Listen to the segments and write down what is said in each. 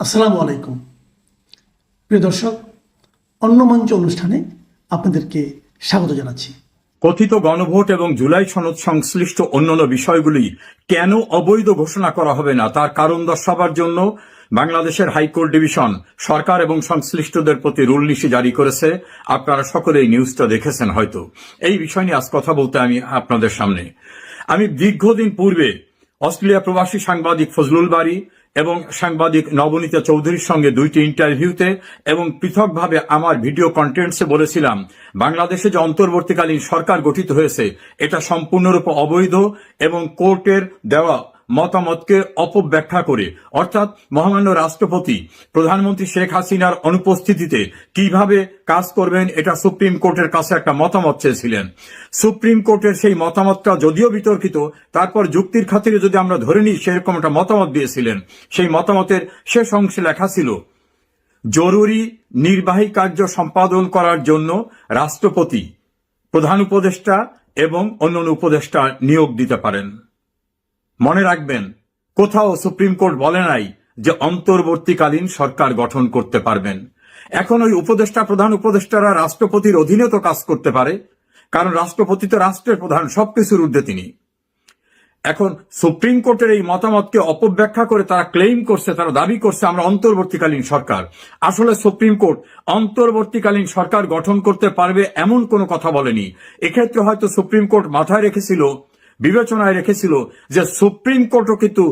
আসসালামু আলাইকুম প্রিয় দর্শক, অন্য মঞ্চ অনুষ্ঠানে আপনাদেরকে স্বাগত জানাচ্ছি। কথিত গণভোট এবং জুলাই সনদ সংশ্লিষ্ট অন্যান্য বিষয়গুলি কেন অবৈধ ঘোষণা করা হবে না তার কারণ দর্শাবার জন্য বাংলাদেশের হাইকোর্ট ডিভিশন সরকার এবং সংশ্লিষ্টদের প্রতি রুল লিসি জারি করেছে। আপনারা সকলে এই নিউজটা দেখেছেন হয়তো। এই বিষয় নিয়ে আজ কথা বলতে আমি আপনাদের সামনে। আমি দীর্ঘদিন পূর্বে অস্ট্রেলিয়া প্রবাসী সাংবাদিক ফজলুল বারী এবং সাংবাদিক নবনীতা চৌধুরীর সঙ্গে দুইটি ইন্টারভিউতে এবং পৃথকভাবে আমার ভিডিও কন্টেন্টসে বলেছিলাম, বাংলাদেশে যে অন্তর্বর্তীকালীন সরকার গঠিত হয়েছে এটা সম্পূর্ণরূপে অবৈধ এবং কোর্টের দেওয়া মতামতকে অপব্যাখ্যা করে, অর্থাৎ মহামান্য রাষ্ট্রপতি প্রধানমন্ত্রী শেখ হাসিনার অনুপস্থিতিতে কিভাবে কাজ করবেন এটা সুপ্রিম কোর্টের কাছে একটা মতামত চেয়েছিলেন। সুপ্রিম কোর্টের সেই মতামতটা যদিও বিতর্কিত, তারপর যুক্তির খাতিরে যদি আমরা ধরে নিই সেরকম একটা মতামত দিয়েছিলেন। সেই মতামতের শেষ অংশে লেখা ছিল, জরুরি নির্বাহী কার্য সম্পাদন করার জন্য রাষ্ট্রপতি প্রধান উপদেষ্টা এবং অন্যান্য উপদেষ্টা নিয়োগ দিতে পারেন। মনে রাখবেন, কোথাও সুপ্রিম কোর্ট বলে নাই যে অন্তর্বর্তীকালীন সরকার গঠন করতে পারবেন। এখন ওই উপদেষ্টা প্রধান উপদেষ্টারা রাষ্ট্রপতির অধীনে তো কাজ করতে পারে, কারণ রাষ্ট্রপতি তো রাষ্ট্রের প্রধান, সবকিছুর ঊর্ধ্বে তিনি। এখন সুপ্রিম কোর্টের এই মতামতকে অপব্যাখ্যা করে তারা ক্লেইম করছে, তারা দাবি করছে আমরা অন্তর্বর্তীকালীন সরকার। আসলে সুপ্রিম কোর্ট অন্তর্বর্তীকালীন সরকার গঠন করতে পারবে এমন কোনো কথা বলেনি। এক্ষেত্রে হয়তো সুপ্রিম কোর্ট মাথায় রেখেছিল, বিবেচনায় রেখেছিল যে সুপ্রিম কোর্টও কিন্তু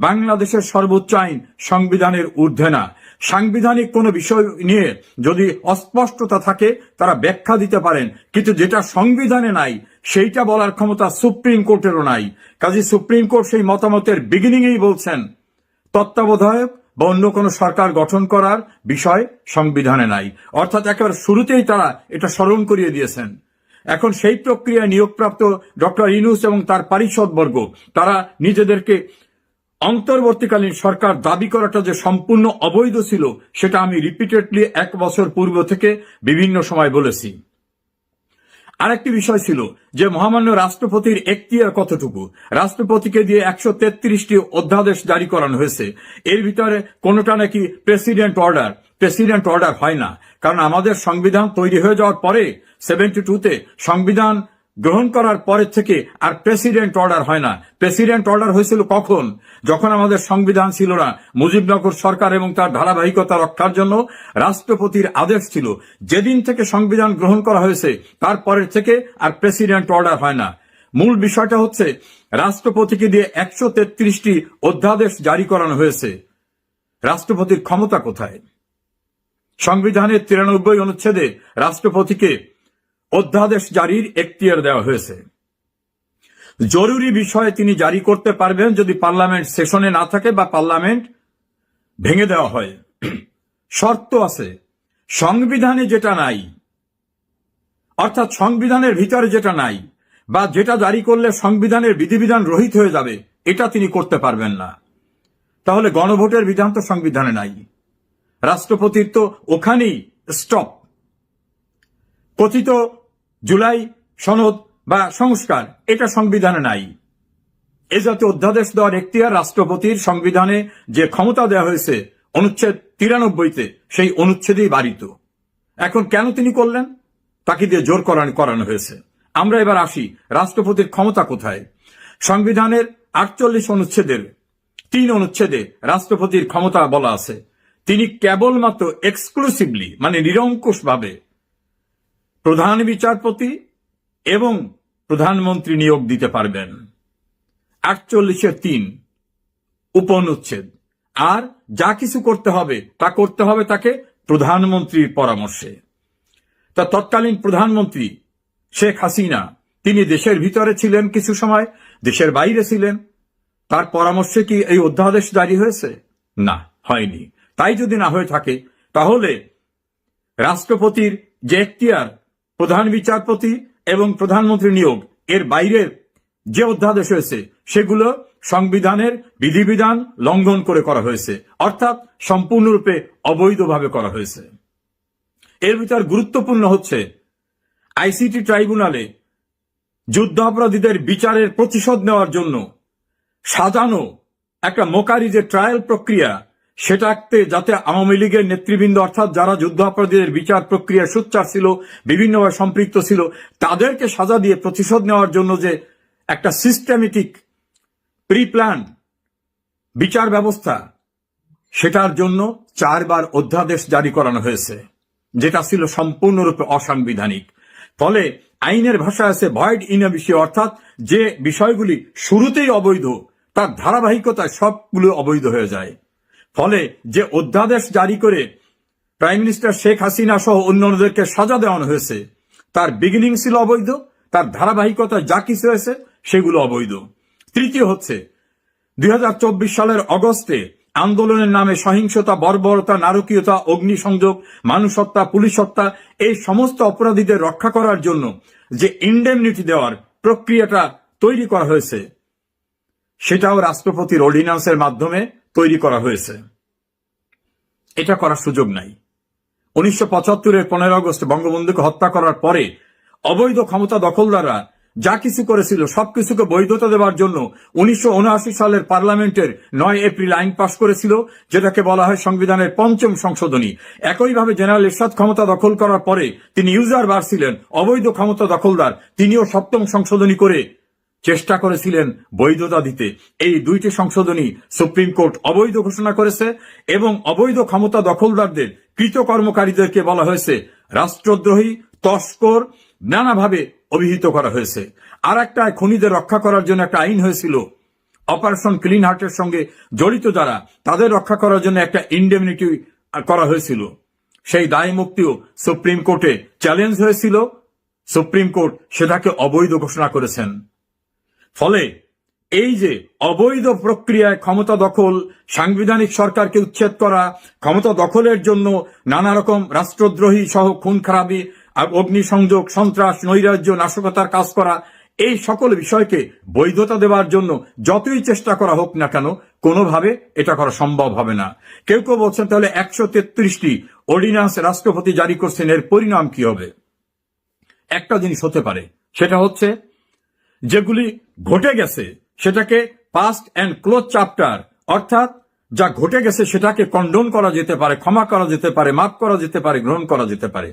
বাংলাদেশের সর্বোচ্চ আইন সংবিধানের ঊর্ধ্বে না। সাংবিধানিক কোনো বিষয় নিয়ে যদি অস্পষ্টতা থাকে তারা ব্যাখ্যা দিতে পারেন, কিন্তু যেটা সংবিধানে নাই সেইটা বলার ক্ষমতা সুপ্রিম কোর্টেরও নাই। কাজে সুপ্রিম কোর্ট সেই মতামতের বিগিনিংয়েই বলছেন তত্ত্বাবধায়ক বা অন্য কোনো সরকার গঠন করার বিষয় সংবিধানে নাই, অর্থাৎ একেবারে শুরুতেই তারা এটা স্মরণ করিয়ে দিয়েছেন। এখন সেই প্রক্রিয়ায় নিয়োগপ্রাপ্ত ডক্টর ইউনূস এবং তার পারিষদবর্গ তারা নিজেদেরকে অন্তর্বর্তীকালীন সরকার দাবি করাটা যে সম্পূর্ণ অবৈধ ছিল সেটা আমি রিপিটেডলি 1 বছর পূর্ব থেকে বিভিন্ন সময় বলেছি। আরেকটি বিষয় ছিল যে মহামান্য রাষ্ট্রপতির এখতিয়ার কতটুকু। রাষ্ট্রপতিকে দিয়ে 133টি অধ্যাদেশ জারি করানো হয়েছে, এর ভিতরে কোনোটা নাকি প্রেসিডেন্ট অর্ডার হয় না, কারণ আমাদের সংবিধান তৈরি হয়ে যাওয়ার পরে 72তে সংবিধান গ্রহণ করার পরের থেকে আর প্রেসিডেন্ট অর্ডার হয় না। প্রেসিডেন্ট অর্ডার হয়েছিল কখন? যখন আমাদের সংবিধান ছিল না, মুজিবনগর সরকার এবং তার ধারাবাহিকতা রক্ষার জন্য রাষ্ট্রপতির আদেশ ছিল। যেদিন থেকে সংবিধান গ্রহণ করা হয়েছে তারপরের থেকে আর প্রেসিডেন্ট অর্ডার হয় না। মূল বিষয়টা হচ্ছে রাষ্ট্রপতিকে দিয়ে 133টি অধ্যাদেশ জারি করানো হয়েছে। রাষ্ট্রপতির ক্ষমতা কোথায়? সংবিধানের 93 অনুচ্ছেদে রাষ্ট্রপতিকে অধ্যাদেশ জারির এখতিয়ার দেওয়া হয়েছে। জরুরি বিষয়ে তিনি জারি করতে পারবেন যদি পার্লামেন্ট সেশনে না থাকে বা পার্লামেন্ট ভেঙে দেওয়া হয়। শর্ত আছে, সংবিধানে যেটা নাই, অর্থাৎ সংবিধানের ভিতরে যেটা নাই বা যেটা জারি করলে সংবিধানের বিধিবিধান রহিত হয়ে যাবে এটা তিনি করতে পারবেন না। তাহলে গণভোটের বিধান তো সংবিধানে নাই, রাষ্ট্রপতির তো ওখানেই স্টপ। কথিত জুলাই সনদ বা সংস্কার এটা সংবিধানে নাই। এ জাতীয় অধ্যাদেশ দেওয়ার এখতিয়ার রাষ্ট্রপতির সংবিধানে যে ক্ষমতা দেওয়া হয়েছে অনুচ্ছেদ 93তে, সেই অনুচ্ছেদেই বারিত। এখন কেন তিনি করলেন? তাকে দিয়ে জোর করানো হয়েছে। আমরা এবার আসি, রাষ্ট্রপতির ক্ষমতা কোথায়? সংবিধানের 48 অনুচ্ছেদের 3 অনুচ্ছেদে রাষ্ট্রপতির ক্ষমতা বলা আছে, তিনি কেবলমাত্র এক্সক্লুসিভলি মানে নিরঙ্কুশভাবে প্রধান বিচারপতি এবং প্রধানমন্ত্রী নিয়োগ দিতে পারবেন। 48-3 উপনুচ্ছেদ। আর যা কিছু করতে হবে তা করতে হবে তাকে প্রধানমন্ত্রীর পরামর্শে। তা তৎকালীন প্রধানমন্ত্রী শেখ হাসিনা তিনি দেশের ভিতরে ছিলেন, কিছু সময় দেশের বাইরে ছিলেন, তার পরামর্শে কি এই অধ্যাদেশ জারি হয়েছে? না, হয়নি। তাই যদি না হয়ে থাকে তাহলে রাষ্ট্রপতির যে এখতিয়ার প্রধান বিচারপতি এবং প্রধানমন্ত্রী নিয়োগ এর বাইরের যে অধ্যাদেশ হয়েছে সেগুলো সংবিধানের বিধিবিধান লঙ্ঘন করে করা হয়েছে, অর্থাৎ সম্পূর্ণরূপে অবৈধভাবে করা হয়েছে। এর ভিতর গুরুত্বপূর্ণ হচ্ছে আইসিটি ট্রাইব্যুনালে যুদ্ধাপরাধীদের বিচারের প্রতিশোধ নেওয়ার জন্য সাজানো একটা মোকারি যে ট্রায়াল প্রক্রিয়া, সেটাতে যাতে আওয়ামী লীগের নেতৃবৃন্দ অর্থাৎ যারা যুদ্ধাপরাধীদের বিচার প্রক্রিয়া সোচ্চার ছিল, বিভিন্নভাবে সম্পৃক্ত ছিল, তাদেরকে সাজা দিয়ে প্রতিশোধ নেওয়ার জন্য যে একটা সিস্টেমেটিক প্রি প্ল্যান বিচার ব্যবস্থা, সেটার জন্য 4 বার অধ্যাদেশ জারি করানো হয়েছে, যেটা ছিল সম্পূর্ণরূপে অসাংবিধানিক। ফলে আইনের ভাষায় আছে ভয়েড ইন এবিসিও, অর্থাৎ যে বিষয়গুলি শুরুতেই অবৈধ তার ধারাবাহিকতায় সবগুলো অবৈধ হয়ে যায়। ফলে যে অধ্যাদেশ জারি করে প্রাইম মিনিস্টার শেখ হাসিনা সহ অন্যদেরকে সাজা দেওয়ানো হয়েছে, তার বিগিনিং ছিল অবৈধ, তার ধারাবাহিকতায় যা কিছু হয়েছে সেগুলো অবৈধ। তৃতীয় হচ্ছে 2024 সালের অগস্টে আন্দোলনের নামে সহিংসতা, বর্বরতা, নারকীয়তা, অগ্নিসংযোগ, মানুষ হত্যা, পুলিশ হত্যা, এই সমস্ত অপরাধীদের রক্ষা করার জন্য যে ইন্ডেমনিটি দেওয়ার প্রক্রিয়াটা তৈরি করা হয়েছে, সেটাও রাষ্ট্রপতির অর্ডিন্যান্সের মাধ্যমে তৈরি করা হয়েছে। এটা করার সুযোগ নাই। 1975-এর 15 আগস্ট বঙ্গবন্ধুকে হত্যা করার পরে অবৈধ ক্ষমতা দখলদাররা যা কিছু করেছিল সবকিছুকে বৈধতা দেওয়ার জন্য 1979 সালের পার্লামেন্টের 9 এপ্রিল আইন পাশ করেছিল, যেটাকে বলা হয় সংবিধানের 5ম সংশোধনী। একইভাবে জেনারেল এরশাদ ক্ষমতা দখল করার পরে তিনি ইউজার বার ছিলেন, অবৈধ ক্ষমতা দখলদার, তিনিও 7ম সংশোধনী করে চেষ্টা করেছিলেন বৈধতা দিতে। এই 2টি সংশোধনী সুপ্রিম কোর্ট অবৈধ ঘোষণা করেছে এবং অবৈধ ক্ষমতা দখলদারদের, কৃতকর্মকারীদেরকে বলা হয়েছে রাষ্ট্রদ্রোহী, তস্কর, নানাভাবে অভিহিত করা হয়েছে। আর একটা খুনিদের রক্ষা করার জন্য একটা আইন হয়েছিল, অপারেশন ক্লিন হার্টের সঙ্গে জড়িত যারা, তাদের রক্ষা করার জন্য একটা ইন্ডেমনিটি করা হয়েছিল। সেই দায় মুক্তিও সুপ্রিম কোর্টে চ্যালেঞ্জ হয়েছিল, সুপ্রিম কোর্ট সেটাকে অবৈধ ঘোষণা করেছেন। ফলে এই যে অবৈধ প্রক্রিয়ায় ক্ষমতা দখল, সাংবিধানিক সরকারকে উচ্ছেদ করা, ক্ষমতা দখলের জন্য নানা রকম রাষ্ট্রদ্রোহী সহ খুন খারাপি, অগ্নিসংযোগ, সন্ত্রাস, নৈরাজ্য, নাশকতার কাজ করা, এই সকল বিষয়কে বৈধতা দেওয়ার জন্য যতই চেষ্টা করা হোক না কেন, কোনোভাবে এটা করা সম্ভব হবে না। কেউ কেউ বলছেন তাহলে 133টি অর্ডিন্যান্স রাষ্ট্রপতি জারি করছেন, এর পরিণাম কি হবে? একটা জিনিস হতে পারে, সেটা হচ্ছে যেগুলি ঘটে গেছে সেটাকে পাস্ট অ্যান্ড ক্লোজ চ্যাপ্টার, অর্থাৎ যা ঘটে গেছে সেটাকে কন্ডোন করা যেতে পারে, ক্ষমা করা যেতে পারে, মাফ করা যেতে পারে, গ্রহণ করা যেতে পারে।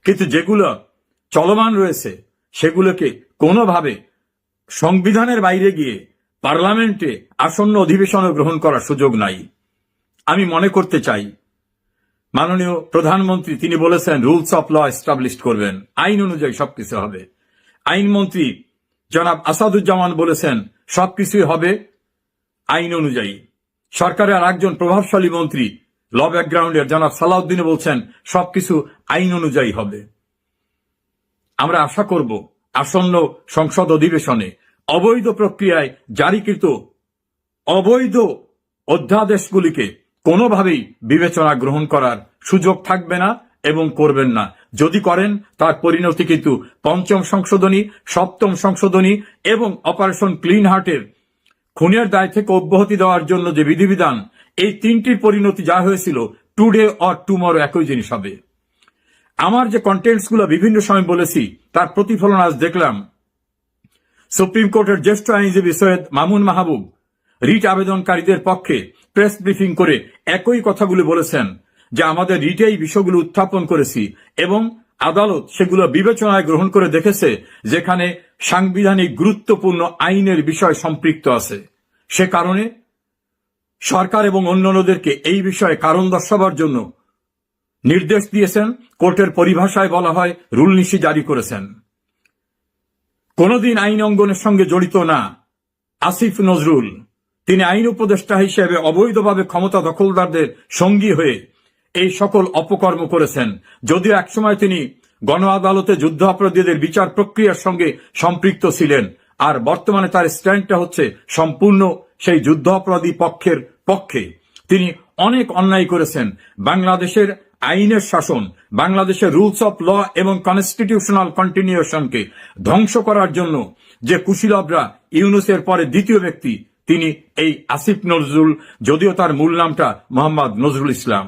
কিন্তু যেগুলো চলমান রয়েছে সেগুলোকে কোনোভাবে সংবিধানের বাইরে গিয়ে পার্লামেন্টে আসন্ন অধিবেশনে গ্রহণ করার সুযোগ নাই। আমি মনে করতে চাই মাননীয় প্রধানমন্ত্রী তিনি বলেছেন রুলস অফ ল এস্টাবলিশ করবেন, আইন অনুযায়ী সবকিছু হবে। আইনমন্ত্রী জনাব আসাদুজ্জামান বলেছেন সবকিছুই হবে আইন অনুযায়ী। সরকারের আর একজন প্রভাবশালী মন্ত্রী ল ব্যাকগ্রাউন্ডের জনাব সালাউদ্দিন বলছেন সবকিছু আইন অনুযায়ী হবে। আমরা আশা করব আসন্ন সংসদ অধিবেশনে অবৈধ প্রক্রিয়ায় জারিকৃত অবৈধ অধ্যাদেশগুলিকে কোনোভাবেই বিবেচনা গ্রহণ করার সুযোগ থাকবে না এবং করবেন না। যদি করেন তার পরিণতি কিন্তু 5ম সংশোধনী, 7ম সংশোধনী এবং অপারেশন ক্লিন হার্টের খুনের দায় থেকে অব্যাহতি দেওয়ার জন্য যে বিধিবিধান, এই 3টির পরিণতি যা হয়েছিল টুডে অর টুমরো একই জিনিস হবে। আমার যে কন্টেন্টসগুলো বিভিন্ন সময় বলেছি তার প্রতিফলন আজ দেখলাম। সুপ্রিম কোর্টের জ্যেষ্ঠ আইনজীবী সৈয়দ মামুন মাহবুব রিট আবেদনকারীদের পক্ষে প্রেস ব্রিফিং করে একই কথাগুলো বলেছেন যে আমাদের রিটে এই বিষয়গুলো উত্থাপন করেছি এবং আদালত সেগুলো বিবেচনায় গ্রহণ করে দেখেছে যেখানে সাংবিধানিক গুরুত্বপূর্ণ আইনের বিষয় সম্পৃক্ত আছে। সে কারণে সরকার এবং অন্যান্যদেরকে এই বিষয়ে কারণ দর্শাবার জন্য নির্দেশ দিয়েছেন। কোর্টের পরিভাষায় বলা হয় রুল নিশি জারি করেছেন। কোনদিন আইন অঙ্গনের সঙ্গে জড়িত না আসিফ নজরুল, তিনি আইন উপদেষ্টা হিসেবে অবৈধভাবে ক্ষমতা দখলদারদের সঙ্গী হয়ে এই সকল অপকর্ম করেছেন। যদিও একসময় তিনি গণ আদালতে যুদ্ধ অপরাধীদের বিচার প্রক্রিয়ার সঙ্গে সম্পৃক্ত ছিলেন, আর বর্তমানে তার স্ট্যান্ডটা হচ্ছে সম্পূর্ণ সেই যুদ্ধ অপরাধী পক্ষের পক্ষে। তিনি অনেক অন্যায় করেছেন। বাংলাদেশের আইনের শাসন, বাংলাদেশের রুলস অফ ল এবং কনস্টিটিউশনাল কন্টিনিউশনকে ধ্বংস করার জন্য যে কুশীলবরা, ইউনূসের পরে দ্বিতীয় ব্যক্তি তিনি এই আসিফ নজরুল, যদিও তার মূল নামটা মোহাম্মদ নজরুল ইসলাম।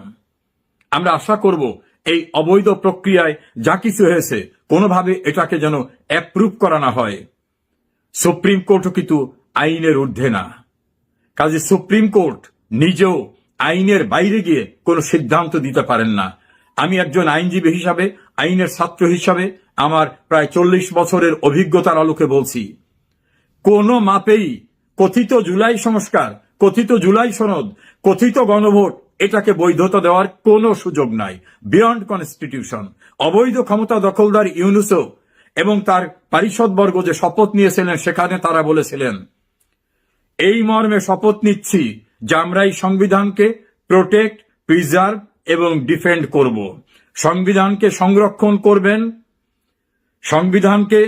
আমরা আশা করব এই অবৈধ প্রক্রিয়ায় যা কিছু হয়েছে কোনোভাবে এটাকে যেন অ্যাপ্রুভ করা না হয়। সুপ্রিম কোর্টও কিন্তু আইনের ঊর্ধ্বে না, কাজে সুপ্রিম কোর্ট নিজেও আইনের বাইরে গিয়ে কোনো সিদ্ধান্ত দিতে পারেন না। আমি একজন আইনজীবী হিসাবে, আইনের ছাত্র হিসাবে আমার প্রায় 40 বছরের অভিজ্ঞতার আলোকে বলছি, কোন মাপেই কথিত জুলাই সংস্কার, কথিত জুলাই সনদ, কথিত গণভোট এটাকে বৈধতা দেওয়ার কোনো সুযোগ নাই। Beyond constitution. অবৈধ ক্ষমতা দখলদার ইউনুসও এবং তার পারিষদবর্গ যে শপথ নিয়েছিলেন সেখানে তারা বলেছিলেন, এই মর্মে শপথ নিচ্ছি যে আমরা এই সংবিধানকে প্রোটেক্ট, প্রিজার্ভ এবং ডিফেন্ড করব। সংবিধানকে সংরক্ষণ করবেন, সংবিধানকে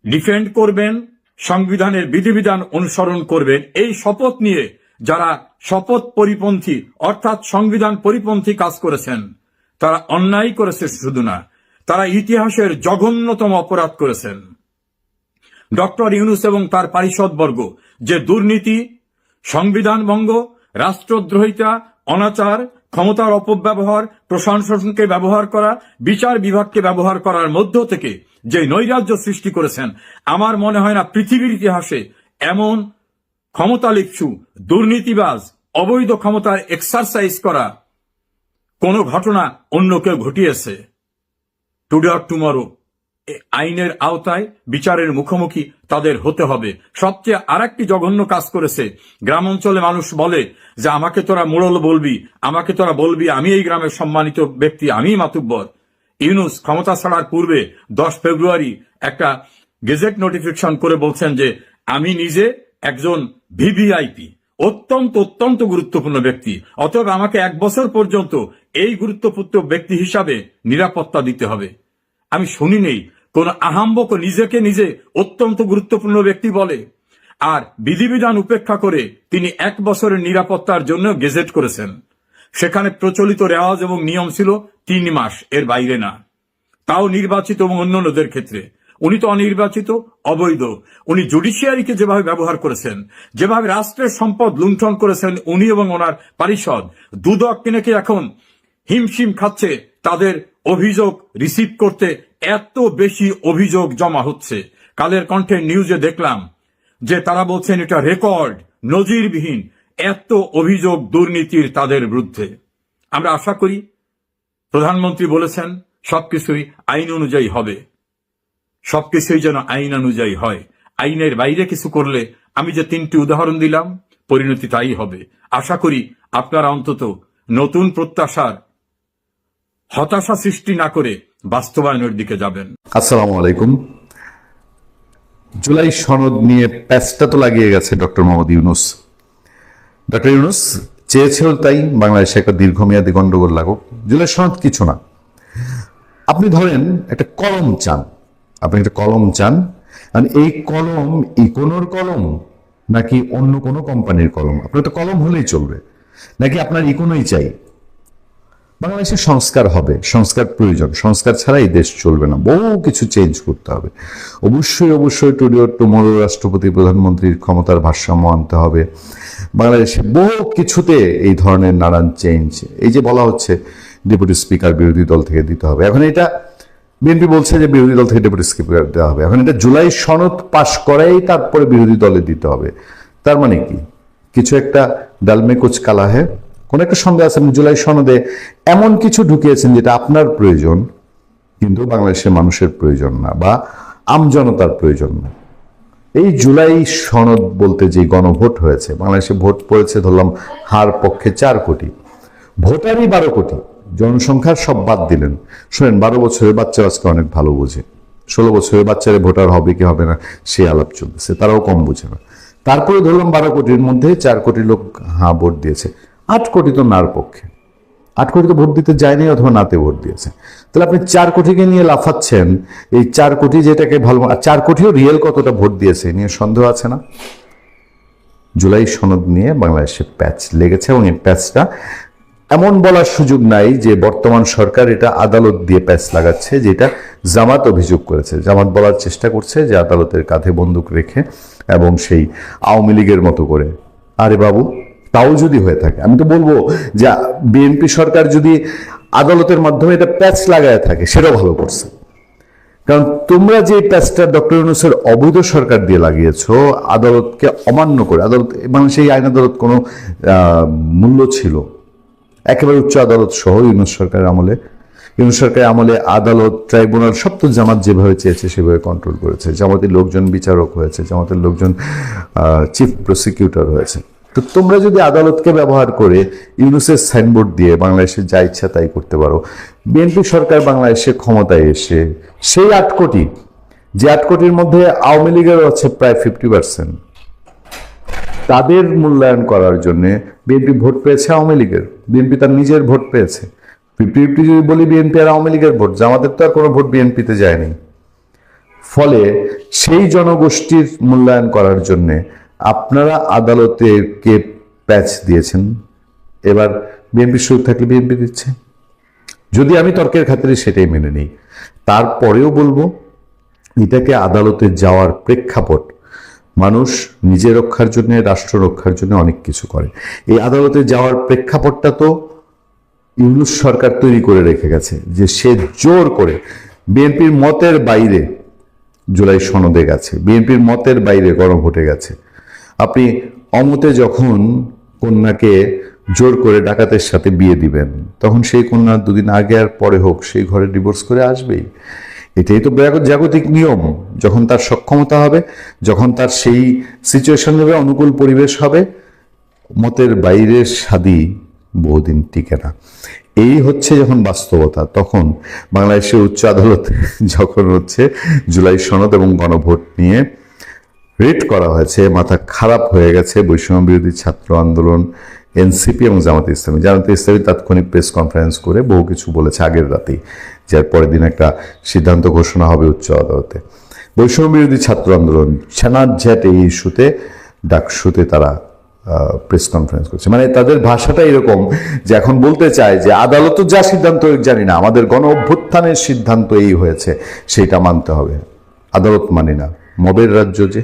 ডিফেন্ড করবেন, সংবিধানের বিধিবিধান অনুসরণ করবেন। এই শপথ নিয়ে যারা শপথ পরিপন্থী অর্থাৎ সংবিধান পরিপন্থী কাজ করেছেন তারা অন্যায় করেছে শুধু না, তারা ইতিহাসের জঘন্যতম অপরাধ করেছেন। ডক্টর ইউনূস এবং তার পারিষদবর্গ যে দুর্নীতি, সংবিধান ভঙ্গ, রাষ্ট্রদ্রোহিতা, অনাচার, ক্ষমতার অপব্যবহার, প্রশাসনকে ব্যবহার করা, বিচার বিভাগকে ব্যবহার করার মধ্য থেকে যে নৈরাজ্য সৃষ্টি করেছেন, আমার মনে হয় না পৃথিবীর ইতিহাসে এমন ক্ষমতালিপ্সু, দুর্নীতিবাজ, অবৈধ ক্ষমতার এক্সারসাইজ করা কোনো ঘটনা অন্য কেউ ঘটিয়েছে। টুডে অর টুমরো আইনের আওতায় বিচারের মুখোমুখি তাদের হতে হবে। সবচেয়ে আরেকটি জঘন্য কাজ করেছে, গ্রাম অঞ্চলে মানুষ বলে যে আমাকে তোরা মোড়ল বলবি, আমাকে তোরা বলবি আমি এই গ্রামের সম্মানিত ব্যক্তি, আমি মাতুব্বর। ইউনূস ক্ষমতা ছাড়ার পূর্বে 10 ফেব্রুয়ারি একটা গেজেট নোটিফিকেশন করে বলছেন যে আমি নিজে একজন ভিভিআইপি, অত্যন্ত গুরুত্বপূর্ণ ব্যক্তি, অতএব আমাকে 1 বছর পর্যন্ত এই গুরুত্বপূর্ণ ব্যক্তি হিসাবে নিরাপত্তা দিতে হবে। আমি শুনি নেই কোন আহাম্বক নিজেকে নিজে অত্যন্ত গুরুত্বপূর্ণ ব্যক্তি বলে, আর বিধিবিধান উপেক্ষা করে তিনি 1 বছরের নিরাপত্তার জন্য গেজেট করেছেন। সেখানে প্রচলিত রেওয়াজ এবং নিয়ম ছিল 3 মাস, এর বাইরে না, তাও নির্বাচিত এবং অন্যান্যদের ক্ষেত্রে। উনি তো অনির্বাচিত, অবৈধ। উনি জুডিশিয়ারিকে যেভাবে ব্যবহার করেছেন, যেভাবে রাষ্ট্রের সম্পদ লুণ্ঠন করেছেন উনি এবং ওনার পারিষদ, দুদক কিনেকে এখন হিমশিম খাচ্ছে তাদের অভিযোগ রিসিভ করতে। এত বেশি অভিযোগ জমা হচ্ছে। কালের কণ্ঠের নিউজে দেখলাম যে তারা বলছেন এটা রেকর্ড, নজিরবিহীন এত অভিযোগ দুর্নীতির তাদের বিরুদ্ধে। আমরা আশা করি, প্রধানমন্ত্রী বলেছেন সবকিছুই আইন অনুযায়ী হবে, সবকিছুই যেন আইন অনুযায়ী হয়। আইনের বাইরে কিছু করলে, আমি যে 3টি উদাহরণ দিলাম, পরিণতি তাই হবে। আশা করি আপনারা অন্তত নতুন প্রত্যাশার হতাশা সৃষ্টি না করে বাস্তবায়নের দিকে যাবেন। আসসালামু আলাইকুম। জুলাই সনদ নিয়ে প্যাচটা তো লাগিয়ে গেছে ডক্টর মোহাম্মদ ইউনূস। ডক্টর ইউনূস চেয়েছিল তাই বাংলাদেশে একটা দীর্ঘমেয়াদী গন্ডগোল লাগুক। জুলাই সনদ কিছু না। আপনি ধরেন একটা কলম চান, আপনি একটা কলম চান, আর এই কলম ইকোনোর কলম নাকি অন্য কোনো কোম্পানির কলম? আপনার তো কলম হলেই চলবে, নাকি আপনার ইকোনোই চাই? বাংলাদেশের সংস্কার হবে, সংস্কার প্রয়োজন। সংস্কার ছাড়া এই দেশ চলবে না, বহু কিছু চেঞ্জ করতে হবে। অবশ্যই টুডে অর টুমরো রাষ্ট্রপতি প্রধানমন্ত্রীর ক্ষমতার ভারসাম্য আনতে হবে। বাংলাদেশে বহু কিছুতে এই ধরনের নানান চেঞ্জ, এই যে বলা হচ্ছে ডেপুটি স্পিকার বিরোধী দল থেকে দিতে হবে, এখন এটা বিএনপি বলছে যে বিরোধী দল থেকে ডেপুটি স্পিকার দেওয়া হবে, এখন এটা জুলাই সনদ পাশ করাই তারপরে বিরোধী দলে দিতে হবে। তার মানে কি কিছু একটা ডালমে কুচ কালা হে, কোন একটা সন্দেহ আছে। জুলাই সনদে এমন কিছু ঢুকিয়েছেন যেটা আপনার প্রয়োজন কিন্তু বাংলাদেশের মানুষের প্রয়োজন না, বা আমজনতার প্রয়োজন না। এই জুলাই সনদ বলতে যে গণভোট হয়েছে, বাংলাদেশে ভোট পড়েছে ধরলাম হার পক্ষে 4 কোটি, ভোটারই 12 কোটি, জনসংখ্যার সব বাদ দিলেন। শোনেন, 12 বছরের বাচ্চা আজকে অনেক ভালো বোঝে, 16 বছরের বাচ্চারা ভোটার হবে কি হবে না সে আলাপ চলতেছে, তারাও কম বোঝে না। তারপরে ধরলাম 12 কোটির মধ্যে 4 কোটি লোক হ্যাঁ ভোট দিয়েছে, 8 কোটি তো নার পক্ষে, 8 কোটি তো ভোট দিতে যায়নি অথবা নাতে ভোট দিয়েছে। তাহলে আপনি 4 কোটিকে নিয়ে লাফাচ্ছেন, এই 4 কোটি যেটাকে ভালো, আর 4 কোটিও রিয়েল কতটা ভোট দিয়েছে নিয়ে সন্দেহ আছে না? জুলাই সনদ নিয়ে বাংলাদেশে প্যাচ লেগেছে, এবং এই প্যাচটা এমন বলার সুযোগ নাই যে বর্তমান সরকার এটা আদালত দিয়ে প্যাচ লাগাচ্ছে, যেটা জামাত অভিযোগ করেছে। জামাত বলার চেষ্টা করছে যে আদালতের কাঁধে বন্দুক রেখে এবং সেই আওয়ামী লীগের মতো করে। আরে বাবু, তাও যদি হয়ে থাকে, আমি তো বলবো যে বিএনপি সরকার যদি আদালতের মাধ্যমে এটা প্যাচ লাগায় থাকে সেটাও ভালো করছে। কারণ তোমরা যে প্যাচটা ডক্টর ইউনূসের অবৈধ সরকার দিয়ে লাগিয়েছো, আদালতকে অমান্য করে, আদালত মানে সেই আইন আদালত কোনো মূল্য ছিল, একেবারে উচ্চ আদালত সহ ইউনূস সরকারের আমলে, ইউনূস সরকারের আমলে আদালত, ট্রাইব্যুনাল সব তো জামাত যেভাবে চেয়েছে সেভাবে কন্ট্রোল করেছে। জামাতের লোকজন বিচারক হয়েছে, জামাতের লোকজন চিফ প্রসিকিউটর হয়েছে। তো তোমরা যদি আদালতকে ব্যবহার করে ইউনূসের সাইনবোর্ড দিয়ে বাংলাদেশে যা ইচ্ছা তাই করতে পারো, বিএনপি সরকার বাংলাদেশে ক্ষমতায় এসে সেই 8 কোটি, যে 8 কোটির মধ্যে আওয়ামী লীগের আছে প্রায় 50%, তাদের মূল্যায়ন করার জন্য বিএনপি ভোট পেয়েছে আওয়ামী লীগের, বিএনপি তার নিজের ভোট পেয়েছে। 50-50 যদি বলি বিএনপি আর আওয়ামী লীগের ভোট, জামাতের তো আর কোনো ভোট বিএনপিতে যায়নি। ফলে সেই জনগোষ্ঠীর মূল্যায়ন করার জন্য আপনারা আদালতে কে প্যাচ দিয়েছেন, এবার বিএনপির সুযোগ থাকলে বিএনপি দিচ্ছে। যদি আমি তর্কের খাতিরে সেটাই মেনে নিই, তারপরেও বলবো এটাকে আদালতে যাওয়ার প্রেক্ষাপট, মানুষ নিজে রক্ষার জন্য, রাষ্ট্র রক্ষার জন্য অনেক কিছু করে। এই আদালতে যাওয়ার প্রেক্ষাপটটা তো ইউনূস সরকার তৈরি করে রেখে গেছে, যে সে জোর করে বিএনপির মতের বাইরে জুলাই সনদে গেছে, বিএনপির মতের বাইরে গণভোটে গেছে। আপনি অমতে যখন কন্যাকে জোর করে ডাকাতের সাথে বিয়ে দিবেন, তখন সেই কন্যা 2 দিন আগে আর পরে হোক সেই ঘরে ডিভোর্স করে আসবেই। এটাই তো জাগতিক নিয়ম। যখন তার সক্ষমতা হবে, যখন তার সেই সিচুয়েশন হবে, অনুকূল পরিবেশ হবে, মতের বাইরের শাদী বহুদিন টিকে না। এই হচ্ছে যখন বাস্তবতা, তখন বাংলাদেশের উচ্চ আদালত যখন হচ্ছে জুলাই সনদ এবং গণভোট নিয়ে রিট করা হয়েছে, মাথা খারাপ হয়ে গেছে বৈষম্য বিরোধী ছাত্র আন্দোলন, এনসিপি এবং জামাতে ইসলামী। জামাতে ইসলামী তাৎক্ষণিক প্রেস কনফারেন্স করে বহু কিছু বলেছে আগের রাতেই, যার পরের দিন একটা সিদ্ধান্ত ঘোষণা হবে উচ্চ আদালতে। বৈষম্য বিরোধী ছাত্র আন্দোলন ছানাঝ্যাট এই ইস্যুতে ডাকসুতে তারা প্রেস কনফারেন্স করছে। মানে তাদের ভাষাটা এরকম যে এখন বলতে চায় যে আদালত যা সিদ্ধান্ত জানি না, আমাদের গণ অভ্যুত্থানের সিদ্ধান্ত এই হয়েছে, সেটা মানতে হবে। আদালত মানি না, মবের রাজ্য যে।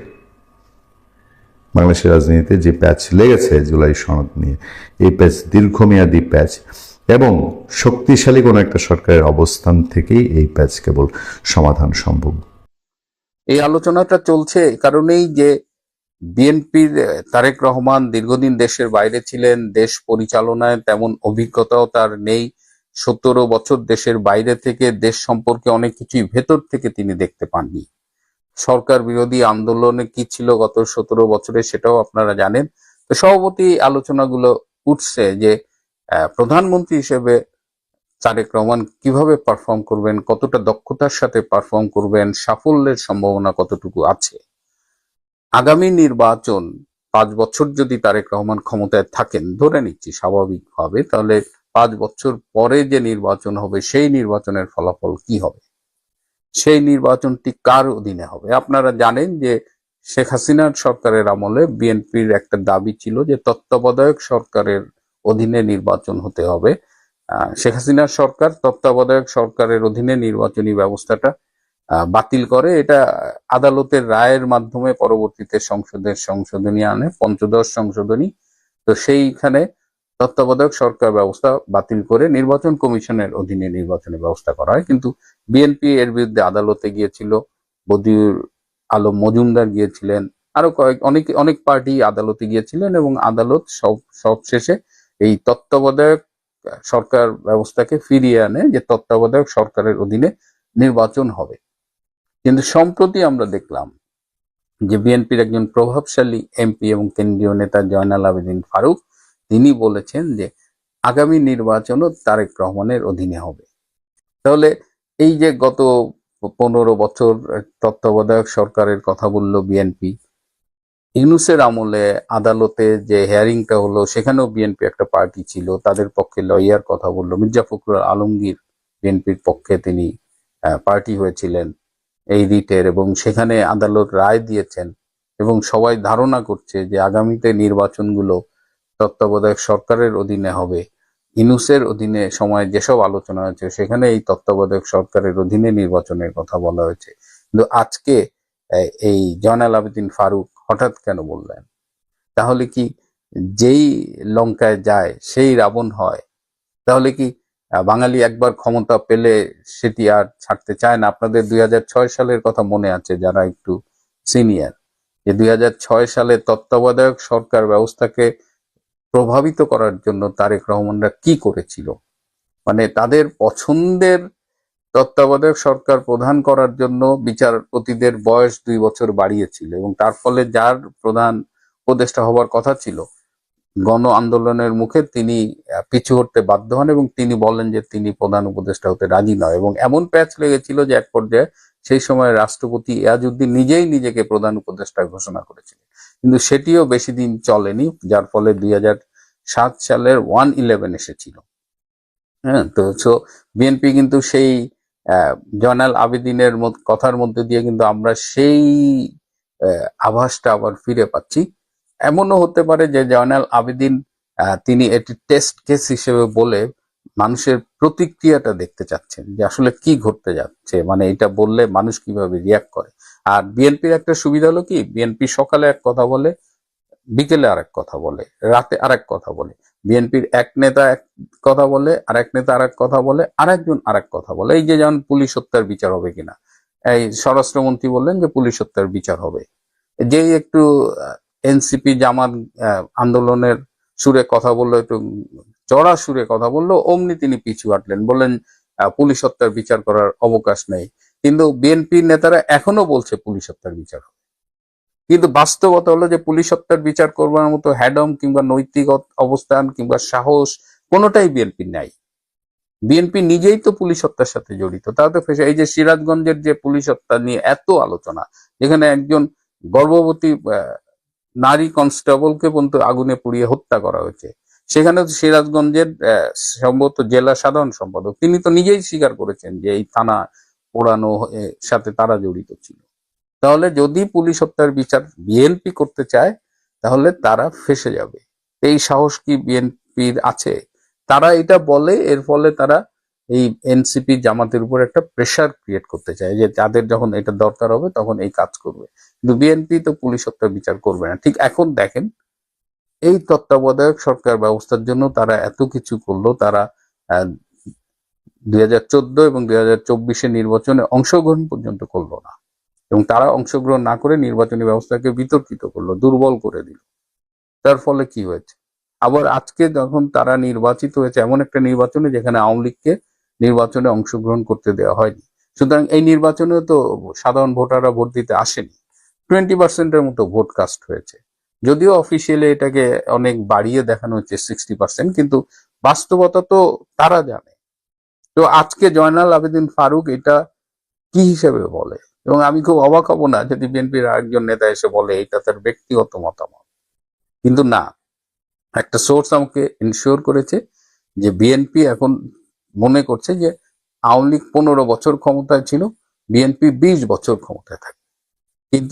বাংলাদেশের রাজনীতিতে যে প্যাচ লেগেছে জুলাই সনদ নিয়ে, এই প্যাচ দীর্ঘমেয়াদী প্যাচ, এবং শক্তিশালী কোনো একটা সরকারের অবস্থান থেকেই এই প্যাচ কেবল সমাধান সম্ভব। এই আলোচনাটা চলছে কারণেই যে বিএনপির তারেক রহমান দীর্ঘদিন দেশের বাইরে ছিলেন, দেশ পরিচালনায় তেমন অভিজ্ঞতাও তার নেই। 17 বছর দেশের বাইরে থেকে দেশ সম্পর্কে অনেক কিছুই ভেতর থেকে তিনি দেখতে পাননি। সরকার বিরোধী আন্দোলনে কি ছিল গত 17 বছরে সেটাও আপনারা জানেন। তো সভাপতি আলোচনাগুলো উঠছে যে প্রধানমন্ত্রী হিসেবে তারেক রহমান কিভাবে পারফর্ম করবেন, কতটা দক্ষতার সাথে পারফর্ম করবেন, সাফল্যের সম্ভাবনা কতটুকু আছে। আগামী নির্বাচন 5 বছর যদি তারেক রহমান ক্ষমতায় থাকেন, ধরে নিচ্ছি স্বাভাবিকভাবে, তাহলে 5 বছর পরে যে নির্বাচন হবে সেই নির্বাচনের ফলাফল কি হবে, সেই নির্বাচনটি কার অধীনে হবে। আপনারা জানেন যে শেখ হাসিনার সরকারের আমলে বিএনপির একটা দাবি ছিল যে তত্ত্বাবধায়ক সরকারের অধীনে নির্বাচন হতে হবে। শেখ হাসিনার সরকার তত্ত্বাবধায়ক সরকারের অধীনে নির্বাচনী ব্যবস্থাটা বাতিল করে। এটা আদালতের রায়ের মাধ্যমে পরবর্তীতে সংসদের সংশোধনী আনে, পঞ্চদশ সংশোধনী। তো সেইখানে তত্ত্বাবধায়ক সরকার ব্যবস্থা বাতিল করে নির্বাচন কমিশনের অধীনে নির্বাচনের ব্যবস্থা করা হয়। কিন্তু বিএনপি এর বিরুদ্ধে আদালতে গিয়েছিল, বদিউল আলম মজুমদার গিয়েছিলেন, আরো অনেক পার্টি আদালতে গিয়েছিলেন, এবং আদালত সবশেষে এই তত্ত্বাবধায়ক সরকার ব্যবস্থাকে ফিরিয়ে আনে, যে তত্ত্বাবধায়ক সরকারের অধীনে নির্বাচন হবে। কিন্তু সম্প্রতি আমরা দেখলাম যে বিএনপির একজন প্রভাবশালী এমপি এবং কেন্দ্রীয় নেতা জয়নাল আবেদিন ফারুক, তিনি বলেছেন যে আগামী নির্বাচনও তারেক রহমানের অধীনে হবে। তাহলে এই যে গত 15 বছর তত্ত্বাবধায়ক সরকারের কথা বলল বিএনপি, ইউনূসের আমলে আদালতে যে হিয়ারিংটা হলো সেখানেও বিএনপি একটা পার্টি ছিল, তাদের পক্ষে লয়ার কথা বললো, মির্জা ফখরুল আলমগীর বিএনপির পক্ষে তিনি পার্টি হয়েছিলেন এই রিটের, এবং সেখানে আদালত রায় দিয়েছেন। এবং সবাই ধারণা করছে যে আগামীতে নির্বাচনগুলো তত্ত্বাবধায়ক সরকারের অধীনে হবে। ইউনূসের অধীনে সময় যেসব আলোচনা হয়েছে সেখানে এই তত্ত্বাবধায়ক সরকারের অধীনে নির্বাচনের কথা বলা হয়েছে। কিন্তু আজকে এই জয়নাল আবেদিন ফারুক হঠাৎ কেন বললেন? তাহলে কি যেই লঙ্কায় যায় সেই রাবণ হয়? তাহলে কি বাঙালি একবার ক্ষমতা পেলে সেটি আর ছাড়তে চায় না। আপনাদের 2006 সালের কথা মনে আছে যারা একটু সিনিয়র, যে 2006 সালে তত্ত্বাবধায়ক সরকার ব্যবস্থাকে প্রভাবিত করার জন্য তারেক রহমানরা কি করেছিল। মানে তাদের পছন্দের তত্ত্বাবধায়ক সরকার প্রধান করার জন্য বিচারপতিদের বয়স 2 বছর বাড়িয়েছিল, এবং তার ফলে যার প্রধান উপদেষ্টা হবার কথা ছিল গণ আন্দোলনের মুখে তিনি পিছু হটতে বাধ্য হন, এবং তিনি বলেন যে তিনি প্রধান উপদেষ্টা হতে রাজি নয়, এবং এমন প্যাচ লেগেছিল যে এক পর্যায়ে সেই সময় রাষ্ট্রপতি এয়াজউদ্দিন নিজেই নিজেকে প্রধান উপদেষ্টা ঘোষণা করেছিলেন। কিন্তু সেটিও বেশি দিন চলেনি, যার ফলে 2007 সালের 1/11 এসেছিল। হ্যাঁ, তো বিএনপি কিন্তু সেই জয়নাল আবেদিনের কথার মধ্যে দিয়ে কিন্তু আমরা সেই আভাসটা আবার ফিরে পাচ্ছি। এমনও হতে পারে যে জয়নাল আবেদিন তিনি এটি টেস্ট কেস হিসেবে বলে মানুষের প্রতিক্রিয়াটা দেখতে চাচ্ছেন যে আসলে কি ঘটতে যাচ্ছে, মানে এটা বললে মানুষ কিভাবে রিয়াক্ট করে। আর বিএনপির একটা সুবিধা হলো কি, বিএনপি সকালে এক কথা বলে, বিকেলে আরেক কথা বলে, রাতে আরেক কথা বলে। বিএনপির এক নেতা এক কথা বলে, আরেক নেতা আরেক কথা বলে, আরেকজন আরেক কথা বলে। এই যে যেমন পুলিশ হত্যার বিচার হবে কিনা, এই স্বরাষ্ট্রমন্ত্রী বললেন যে পুলিশ হত্যার বিচার হবে। যেই একটু এনসিপি জামাত আন্দোলনের সুরে কথা বললো, একটু চড়া সুরে কথা বললো, অমনি তিনি পিছু হাঁটলেন, বললেন পুলিশ হত্যার বিচার করার অবকাশ নেই। কিন্তু বিএনপি নেতারা এখনো বলছে পুলিশ হত্যার বিচার হবে। কিন্তু বাস্তবতা হলো যে পুলিশ হত্যার বিচার করবার মতো হ্যাডম কিংবা নৈতিক অবস্থান কিংবা সাহস কোনোটাই বিএনপি নাই। বিএনপি নিজেই তো পুলিশ হত্যার সাথে জড়িত। তাও তো এই যে সিরাজগঞ্জের যে পুলিশ হত্যা নিয়ে এত আলোচনা, যেখানে একজন গর্ভবতী নারী কনস্টেবলকে পর্যন্ত আগুনে পুড়িয়ে হত্যা করা হয়েছে, সেখানে তো সিরাজগঞ্জের সম্ভবত জেলা সাধারণ সম্পাদক তিনি তো নিজেই স্বীকার করেছেন যে এই থানা পোড়ানো সাথে তারা জড়িত ছিল। তাহলে যদি পুলিশ হত্যার বিচার বিএনপি করতে চায় তাহলে তারা ফেঁসে যাবে। এই সাহস কি বিএনপির আছে? তারা এটা বলে, এর ফলে তারা এই এনসিপি জামাতের উপর একটা প্রেসার ক্রিয়েট করতে চায় যে তাদের যখন এটা দরকার হবে তখন এই কাজ করবে। কিন্তু বিএনপি তো পুলিশ হত্যার বিচার করবে না। ঠিক এখন দেখেন, এই তত্ত্বাবধায়ক সরকার ব্যবস্থার জন্য তারা এত কিছু করলো, তারা 2014 এবং 2024 নির্বাচনে অংশগ্রহণ পর্যন্ত করলো না, এবং তারা অংশগ্রহণ না করে নির্বাচনী ব্যবস্থাকে বিতর্কিত করলো, দুর্বল করে দিল। তার ফলে কি হয়েছে, আবার আজকে যখন তারা নির্বাচিত হয়েছে এমন একটা নির্বাচনে যেখানে আওয়ামী লীগকে নির্বাচনে অংশগ্রহণ করতে দেওয়া হয়নি। সুতরাং এই নির্বাচনেও তো সাধারণ ভোটাররা ভোট দিতে আসেনি, 20% মতো ভোট কাস্ট হয়েছে। যদিও অফিসিয়ালি এটাকে অনেক বাড়িয়ে দেখানো হচ্ছে 60%, কিন্তু বাস্তবতা তো তারা জানে। তো আজকে জয়নাল আবেদিন ফারুক এটা কি হিসেবে বলে, এবং আমি খুব অবাক হব না যদি বিএনপির আরেকজন নেতা এসে বলে এটা তার ব্যক্তিগত মতামত। কিন্তু না, একটা সোর্স আমাকে ইনশিওর করেছে যে বিএনপি এখন মনে করছে যে আওয়ামী লীগ 15 বছর ক্ষমতায় ছিল, বিএনপি 20 বছর ক্ষমতায় থাকবে।